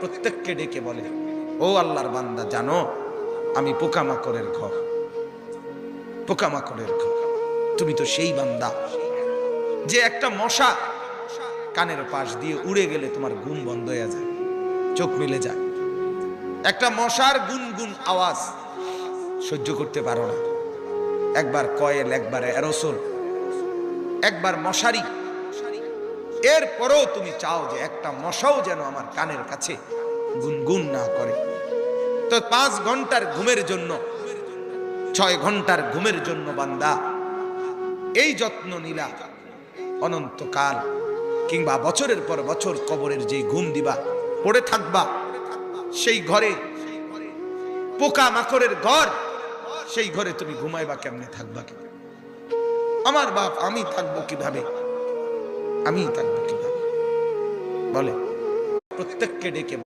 প্রত্যেককে ডেকে বলে, ও আল্লাহর বান্দা, জানো আমি পোকামাকড়ের ঘর, পোকামাকড়ের ঘর। তুমি তো সেই বান্দা যে একটা মশা কানের পাশ দিয়ে উড়ে গেলে তোমার ঘুম বন্ধ হয়ে যায়, চোখ মিলে যায়। একটা মশার গুনগুন আওয়াজ সহ্য করতে পারো না। একবার কয়েল, একবার অ্যারোসোল, একবার মশারি, এরপরেও তুমি চাও যে একটা মশাও যেন আমার কানের কাছে গুনগুন না করে। তো 5 ঘন্টার ঘুমের জন্য, 6 ঘন্টার ঘুমের জন্য বান্দা এই যত্ন নিলা, অনন্তকাল কিংবা বছরের পর বছর কবরের যে ঘুম দিবা, পড়ে থাকবা সেই ঘরে, পোকা মাকড়ের ঘর, সেই ঘরে তুমি ঘুমাইবা কেমনে, থাকবা কি? আমার বাপ, আমি থাকবো কিভাবে, আমি থাকবো কিভাবে বলে? প্রত্যেককে ডেকে